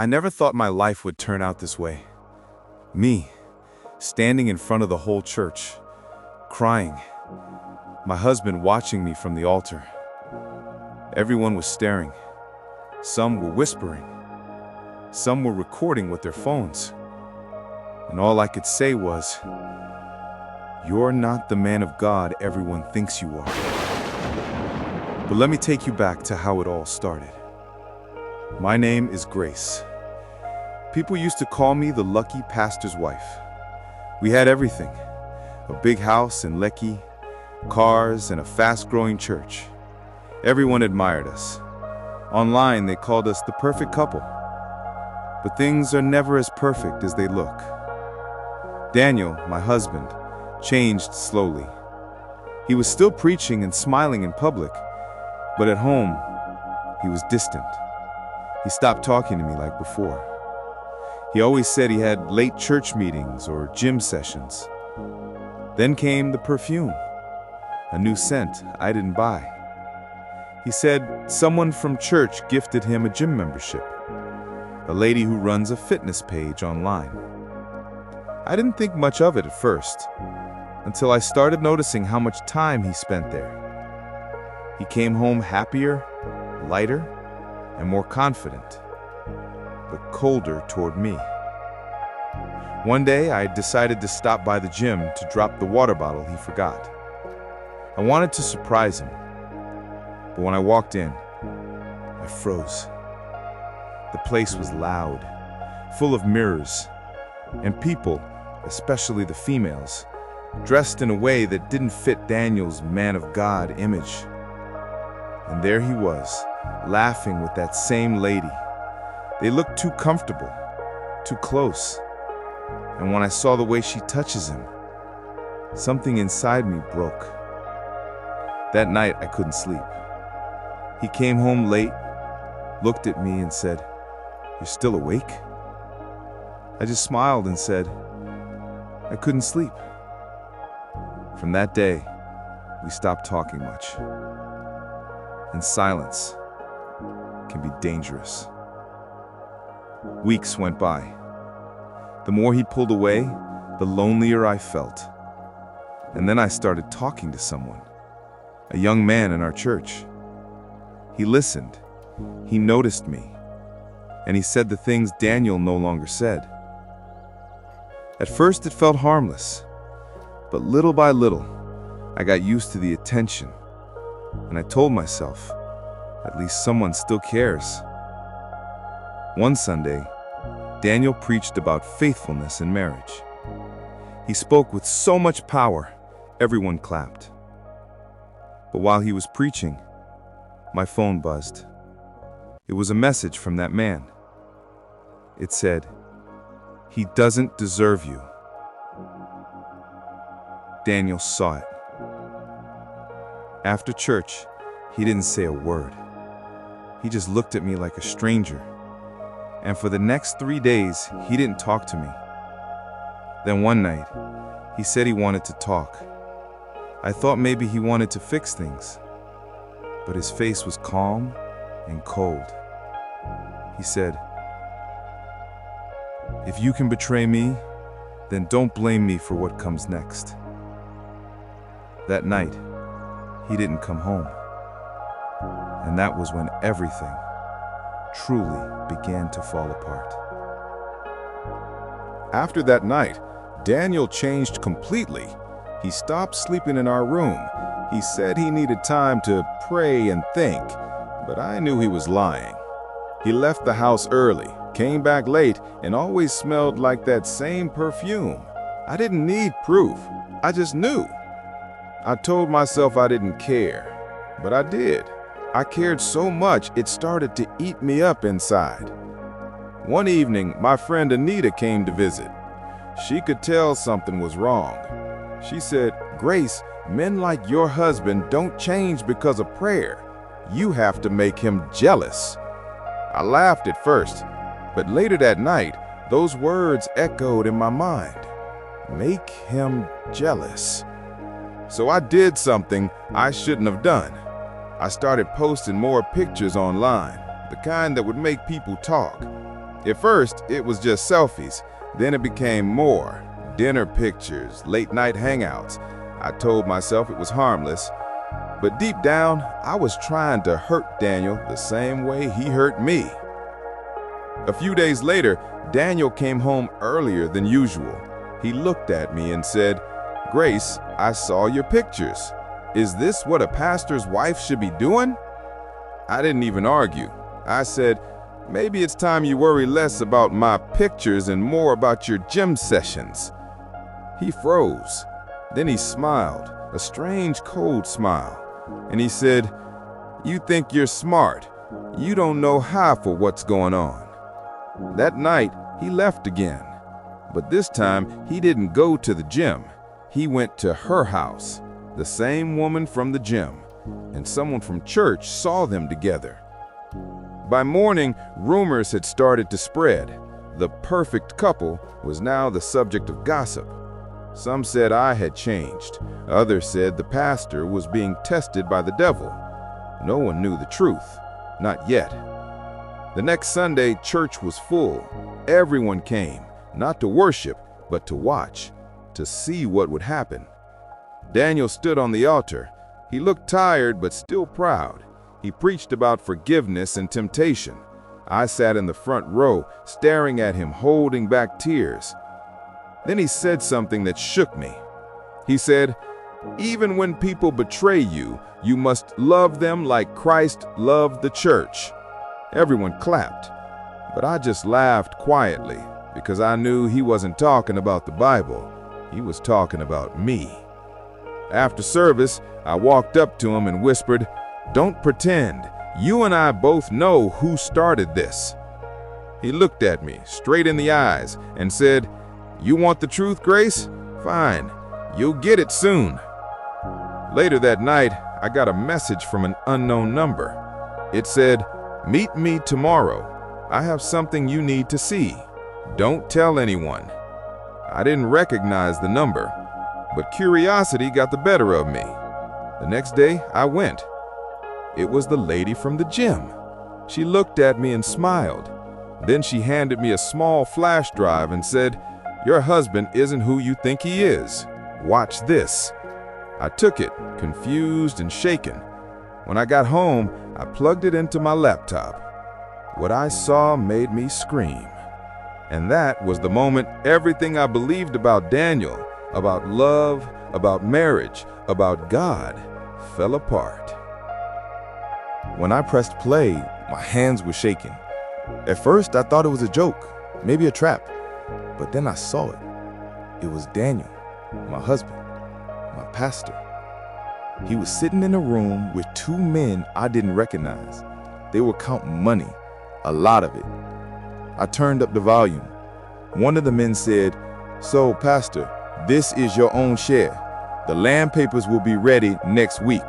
I never thought my life would turn out this way. Me, standing in front of the whole church, crying. My husband watching me from the altar. Everyone was staring. Some were whispering. Some were recording with their phones. And all I could say was, "You're not the man of God everyone thinks you are." But let me take you back to how it all started. My name is Grace. People used to call me the lucky pastor's wife. We had everything. A big house in Lekki, cars, and a fast-growing church. Everyone admired us. Online, they called us the perfect couple. But things are never as perfect as they look. Daniel, my husband, changed slowly. He was still preaching and smiling in public, but at home, he was distant. He stopped talking to me like before. He always said he had late church meetings or gym sessions. Then came the perfume, a new scent I didn't buy. He said someone from church gifted him a gym membership, a lady who runs a fitness page online. I didn't think much of it at first, until I started noticing how much time he spent there. He came home happier, lighter, and more confident, but colder toward me. One day, I decided to stop by the gym to drop the water bottle he forgot. I wanted to surprise him, but when I walked in, I froze. The place was loud, full of mirrors, and people, especially the females, dressed in a way that didn't fit Daniel's man of God image. And there he was, laughing with that same lady. They looked too comfortable, too close. And when I saw the way she touches him, something inside me broke. That night, I couldn't sleep. He came home late, looked at me and said, "You're still awake?" I just smiled and said, "I couldn't sleep." From that day, we stopped talking much. And silence can be dangerous. Weeks went by. The more he pulled away, the lonelier I felt. And then I started talking to someone, a young man in our church. He listened, he noticed me, and he said the things Daniel no longer said. At first it felt harmless, but little by little, I got used to the attention, and I told myself, at least someone still cares. One Sunday, Daniel preached about faithfulness in marriage. He spoke with so much power, everyone clapped. But while he was preaching, my phone buzzed. It was a message from that man. It said, "He doesn't deserve you." Daniel saw it. After church, he didn't say a word. He just looked at me like a stranger. And for the next 3 days, he didn't talk to me. Then one night, he said he wanted to talk. I thought maybe he wanted to fix things, but his face was calm and cold. He said, "If you can betray me, then don't blame me for what comes next." That night, he didn't come home. And that was when everything truly began to fall apart. After that night, Daniel changed completely. He stopped sleeping in our room. He said he needed time to pray and think, but I knew he was lying. He left the house early, came back late, and always smelled like that same perfume. I didn't need proof. I just knew. I told myself I didn't care, but I did. I cared so much it started to eat me up inside. One evening, my friend Anita came to visit. She could tell something was wrong. She said, "Grace, men like your husband don't change because of prayer. You have to make him jealous." I laughed at first, but later that night, those words echoed in my mind. Make him jealous. So I did something I shouldn't have done. I started posting more pictures online, the kind that would make people talk. At first, it was just selfies. Then it became more. Dinner pictures, late night hangouts. I told myself it was harmless. But deep down, I was trying to hurt Daniel the same way he hurt me. A few days later, Daniel came home earlier than usual. He looked at me and said, "Grace, I saw your pictures. Is this what a pastor's wife should be doing?" I didn't even argue. I said, "Maybe it's time you worry less about my pictures and more about your gym sessions." He froze. Then he smiled, a strange cold smile. And he said, "You think you're smart. You don't know half of what's going on." That night, he left again. But this time, he didn't go to the gym. He went to her house, the same woman from the gym, and someone from church saw them together. By morning, rumors had started to spread. The perfect couple was now the subject of gossip. Some said I had changed. Others said the pastor was being tested by the devil. No one knew the truth, not yet. The next Sunday, church was full. Everyone came, not to worship, but to watch, to see what would happen. Daniel stood on the altar. He looked tired, but still proud. He preached about forgiveness and temptation. I sat in the front row, staring at him, holding back tears. Then he said something that shook me. He said, "Even when people betray you, you must love them like Christ loved the church." Everyone clapped, but I just laughed quietly because I knew he wasn't talking about the Bible. He was talking about me. After service, I walked up to him and whispered, "Don't pretend. You and I both know who started this." He looked at me straight in the eyes and said, "You want the truth, Grace? Fine. You'll get it soon." Later that night, I got a message from an unknown number. It said, "Meet me tomorrow. I have something you need to see. Don't tell anyone." I didn't recognize the number, but curiosity got the better of me. The next day, I went. It was the lady from the gym. She looked at me and smiled. Then she handed me a small flash drive and said, "Your husband isn't who you think he is. Watch this." I took it, confused and shaken. When I got home, I plugged it into my laptop. What I saw made me scream. And that was the moment everything I believed about Daniel, about love, about marriage, about God, fell apart. When I pressed play, my hands were shaking. At first, I thought it was a joke, maybe a trap. But then I saw it. It was Daniel, my husband, my pastor. He was sitting in a room with two men I didn't recognize. They were counting money, a lot of it. I turned up the volume. One of the men said, "So, Pastor, this is your own share. The land papers will be ready next week."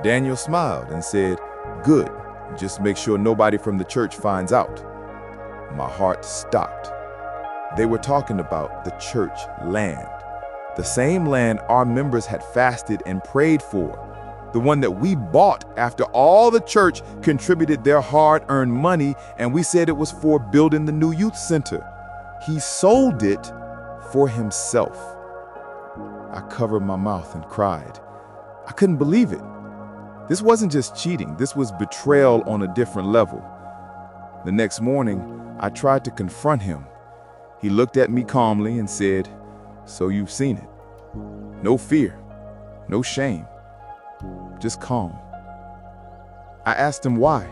Daniel smiled and said, "Good. Just make sure nobody from the church finds out." My heart stopped. They were talking about the church land, the same land our members had fasted and prayed for, the one that we bought after all the church contributed their hard-earned money, and we said it was for building the new youth center. He sold it for himself. I covered my mouth and cried. I couldn't believe it. This wasn't just cheating, this was betrayal on a different level. The next morning, I tried to confront him. He looked at me calmly and said, "So you've seen it. No fear, no shame, just calm." I asked him why.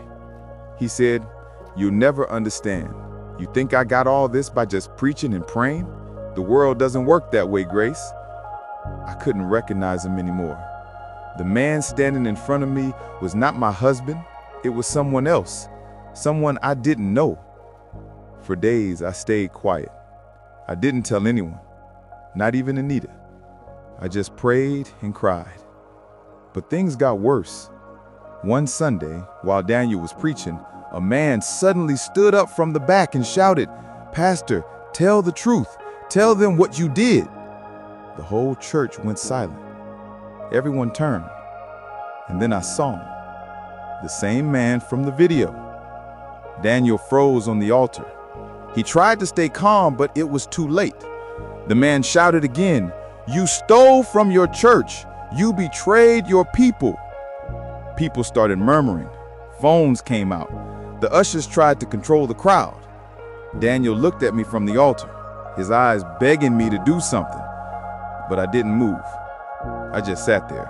He said, "You'll never understand. You think I got all this by just preaching and praying? The world doesn't work that way, Grace." I couldn't recognize him anymore. The man standing in front of me was not my husband. It was someone else, someone I didn't know. For days, I stayed quiet. I didn't tell anyone, not even Anita. I just prayed and cried. But things got worse. One Sunday, while Daniel was preaching, a man suddenly stood up from the back and shouted, "Pastor, tell the truth. Tell them what you did." The whole church went silent. Everyone turned. And then I saw him, the same man from the video. Daniel froze on the altar. He tried to stay calm, but it was too late. The man shouted again, "You stole from your church. You betrayed your people." People started murmuring. Phones came out. The ushers tried to control the crowd. Daniel looked at me from the altar, his eyes begging me to do something, but I didn't move. I just sat there.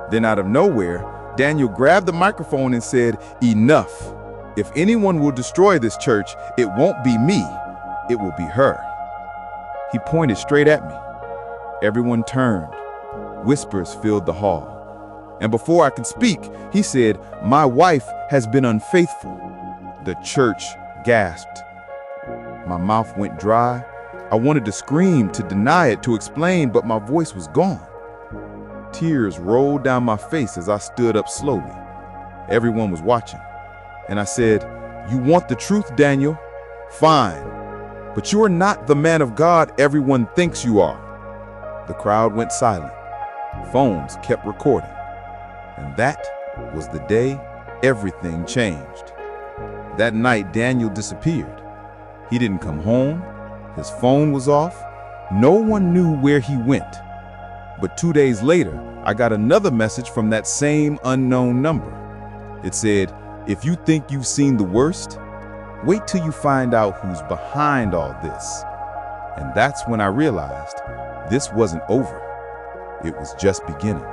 Then out of nowhere, Daniel grabbed the microphone and said, "Enough. If anyone will destroy this church, it won't be me, it will be her." He pointed straight at me. Everyone turned. Whispers filled the hall. And before I could speak, he said, "My wife has been unfaithful." The church gasped. My mouth went dry. I wanted to scream, to deny it, to explain, but my voice was gone. Tears rolled down my face as I stood up slowly. Everyone was watching. And I said, "You want the truth, Daniel? Fine. But you are not the man of God everyone thinks you are." The crowd went silent. Phones kept recording. And that was the day everything changed. That night, Daniel disappeared. He didn't come home. His phone was off. No one knew where he went. But 2 days later, I got another message from that same unknown number. It said, "If you think you've seen the worst, wait till you find out who's behind all this." And that's when I realized this wasn't over. It was just beginning.